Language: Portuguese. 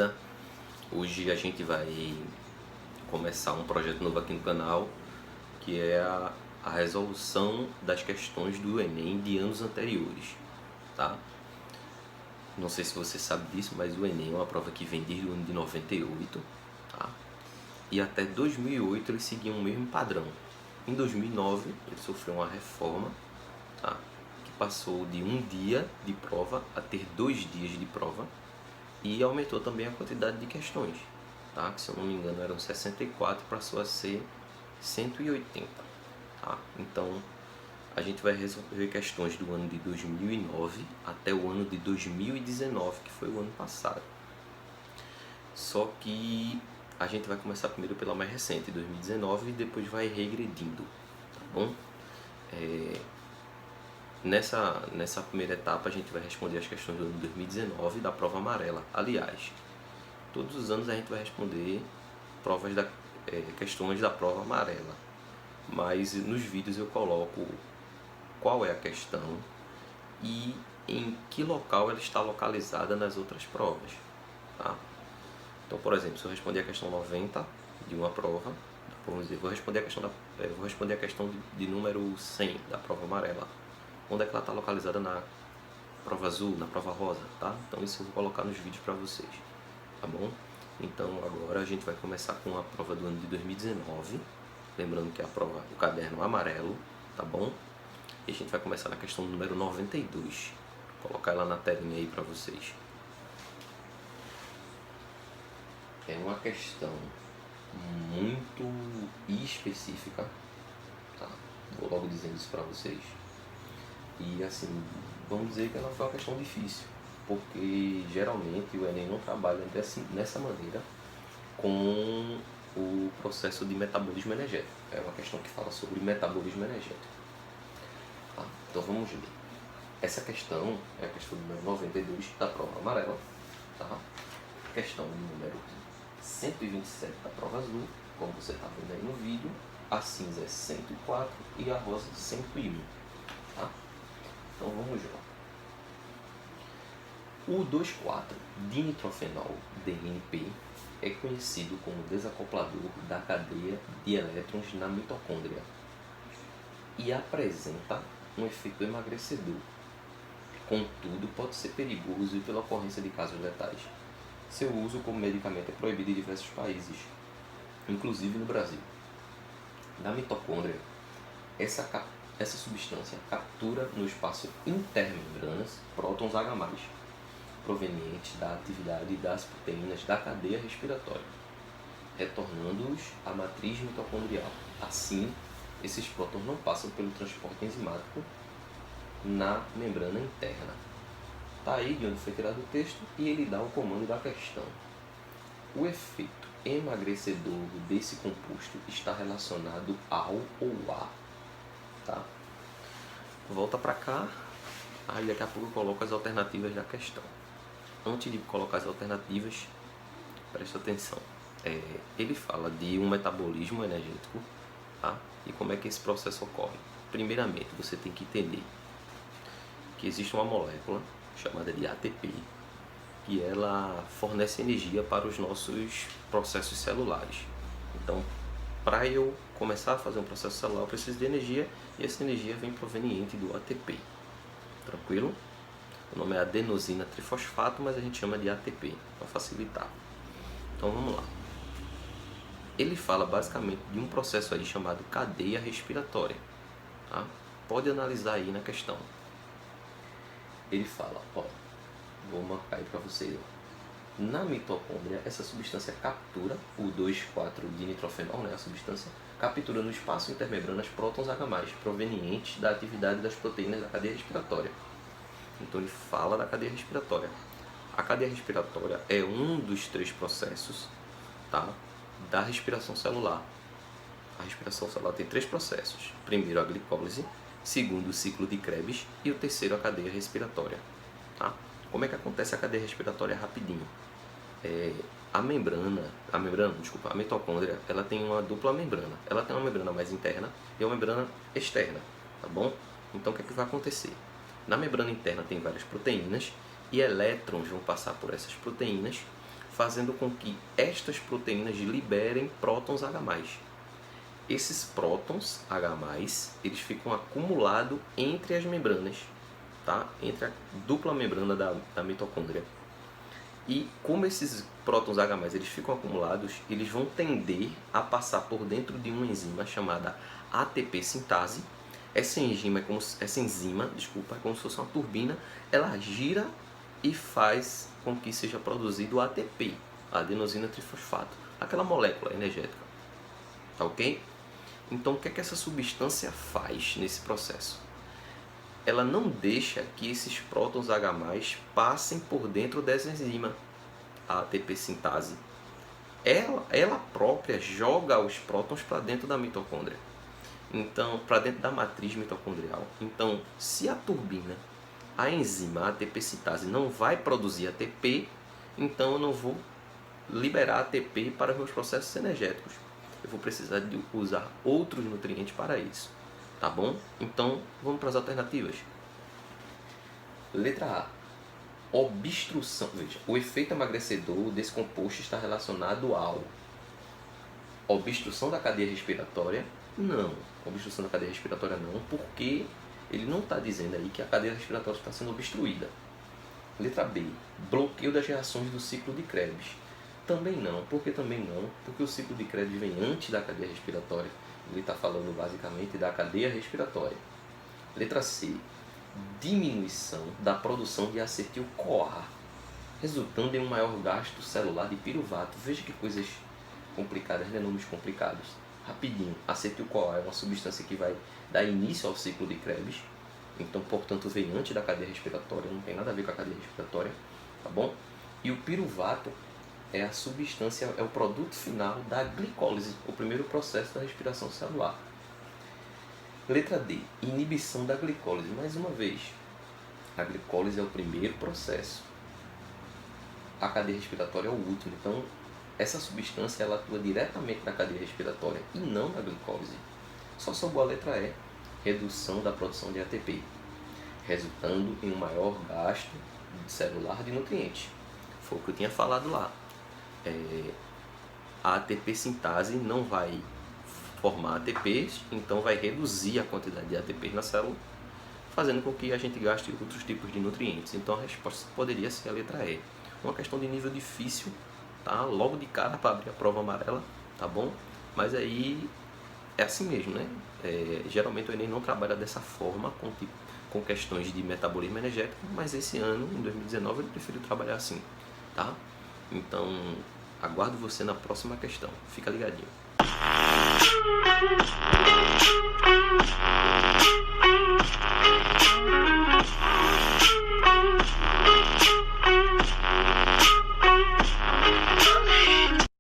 beleza? Hoje a gente vai começar um projeto novo aqui no canal, que é a resolução das questões do Enem de anos anteriores, tá? Não sei se você sabe disso, mas o Enem é uma prova que vem desde o ano de 98, tá? E até 2008 ele seguia o mesmo padrão. Em 2009 ele sofreu uma reforma, tá? Que passou de um dia de prova a ter 2 dias de prova. E aumentou também a quantidade de questões, tá? Que se eu não me engano eram 64, passou a ser 180, tá? Então a gente vai resolver questões do ano de 2009 até o ano de 2019, que foi o ano passado. Só que a gente vai começar primeiro pela mais recente, 2019, e depois vai regredindo, tá bom? Nessa primeira etapa a gente vai responder as questões do ano de 2019 da prova amarela. Aliás, todos os anos a gente vai responder questões da prova amarela, mas nos vídeos eu coloco qual é a questão e em que local ela está localizada nas outras provas, tá? Então, por exemplo, se eu responder a questão 90 de uma prova, vamos dizer, vou responder a questão de número 100 da prova amarela. Onde é que ela está localizada na prova azul, na prova rosa, tá? Então isso eu vou colocar nos vídeos para vocês, tá bom? Então agora a gente vai começar com a prova do ano de 2019, lembrando que é a prova do caderno amarelo, tá bom? E a gente vai começar na questão número 92, vou colocar ela na telinha aí para vocês. É uma questão muito específica, tá? Vou logo dizendo isso para vocês. E assim, vamos dizer que ela foi uma questão difícil, porque geralmente o Enem não trabalha nessa maneira com o processo de metabolismo energético. É uma questão que fala sobre metabolismo energético. Tá? Então vamos ver. Essa questão é a questão número 92 da prova amarela. Tá? Questão número 127 da prova azul, como você está vendo aí no vídeo. A cinza é 104 e a rosa 101. Tá? Então vamos lá. O 2,4-dinitrofenol DNP é conhecido como desacoplador da cadeia de elétrons na mitocôndria e apresenta um efeito emagrecedor. Contudo, pode ser perigoso e pela ocorrência de casos letais. Seu uso como medicamento é proibido em diversos países, inclusive no Brasil. Na mitocôndria, essa substância captura no espaço intermembranas prótons H+, provenientes da atividade das proteínas da cadeia respiratória, retornando-os à matriz mitocondrial. Assim, esses prótons não passam pelo transporte enzimático na membrana interna. Está aí de onde foi tirado o texto e ele dá o comando da questão. O efeito emagrecedor desse composto está relacionado ao ou a. Tá? Volta para cá, aí daqui a pouco eu coloco as alternativas da questão. Antes de colocar as alternativas, presta atenção. Ele fala de um metabolismo energético, tá? E como é que esse processo ocorre. Primeiramente, você tem que entender que existe uma molécula chamada de ATP, que ela fornece energia para os nossos processos celulares. Então, para eu começar a fazer um processo celular, eu preciso de energia, e essa energia vem proveniente do ATP. Tranquilo? O nome é adenosina trifosfato, mas a gente chama de ATP, para facilitar. Então vamos lá. Ele fala basicamente de um processo aí chamado cadeia respiratória. Tá? Pode analisar aí na questão. Ele fala, ó, vou marcar aí para vocês. Na mitocôndria, essa substância captura o 2,4-dinitrofenol, né, a substância, captura no espaço intermembranas prótons H+, provenientes da atividade das proteínas da cadeia respiratória. Então ele fala da cadeia respiratória. A cadeia respiratória é um dos 3 processos, tá, da respiração celular. A respiração celular tem 3 processos. Primeiro a glicólise, segundo o ciclo de Krebs e o terceiro a cadeia respiratória. Tá? Como é que acontece a cadeia respiratória rapidinho? A mitocôndria, ela tem uma dupla membrana. Ela tem uma membrana mais interna e uma membrana externa, tá bom? Então o que é que vai acontecer? Na membrana interna tem várias proteínas e elétrons vão passar por essas proteínas, fazendo com que estas proteínas liberem prótons H+. Esses prótons H+, eles ficam acumulados entre as membranas, tá? Entre a dupla membrana da mitocôndria. E como esses prótons H+, eles ficam acumulados, eles vão tender a passar por dentro de uma enzima chamada ATP sintase. Essa enzima é como se fosse uma turbina, ela gira e faz com que seja produzido o ATP, adenosina trifosfato, aquela molécula energética, tá ok? Então o que é que essa substância faz nesse processo? Ela não deixa que esses prótons H+, passem por dentro dessa enzima, a ATP sintase. Ela própria joga os prótons para dentro da mitocôndria. Então, para dentro da matriz mitocondrial. Então, se a turbina, a enzima, a ATP sintase, não vai produzir ATP, então eu não vou liberar ATP para os meus processos energéticos. Eu vou precisar de usar outros nutrientes para isso. Tá bom? Então, vamos para as alternativas. Letra A. Obstrução. Veja, o efeito emagrecedor desse composto está relacionado ao obstrução da cadeia respiratória. Não, obstrução da cadeia respiratória não, porque ele não está dizendo aí que a cadeia respiratória está sendo obstruída. Letra B, bloqueio das reações do ciclo de Krebs. Também não, porque o ciclo de Krebs vem antes da cadeia respiratória. Ele está falando basicamente da cadeia respiratória. Letra C, diminuição da produção de acetil-CoA, resultando em um maior gasto celular de piruvato. Veja que coisas complicadas, né? Nomes complicados. Rapidinho, acetil-CoA é uma substância que vai dar início ao ciclo de Krebs, então, portanto, vem antes da cadeia respiratória, não tem nada a ver com a cadeia respiratória, tá bom? E o piruvato é a substância, é o produto final da glicólise, o primeiro processo da respiração celular. Letra D, inibição da glicólise. Mais uma vez, a glicólise é o primeiro processo, a cadeia respiratória é o último, então essa substância ela atua diretamente na cadeia respiratória e não na glicólise. Só sobrou a letra E, redução da produção de ATP, resultando em um maior gasto celular de nutrientes. Foi o que eu tinha falado lá. A ATP sintase não vai formar ATPs, então vai reduzir a quantidade de ATPs na célula, fazendo com que a gente gaste outros tipos de nutrientes. Então a resposta poderia ser a letra E. Uma questão de nível difícil, tá? Logo de cara para abrir a prova amarela, tá bom? Mas aí é assim mesmo, né? Geralmente o Enem não trabalha dessa forma, com questões de metabolismo energético, mas esse ano, em 2019, ele preferiu trabalhar assim, tá? Então, aguardo você na próxima questão. Fica ligadinho.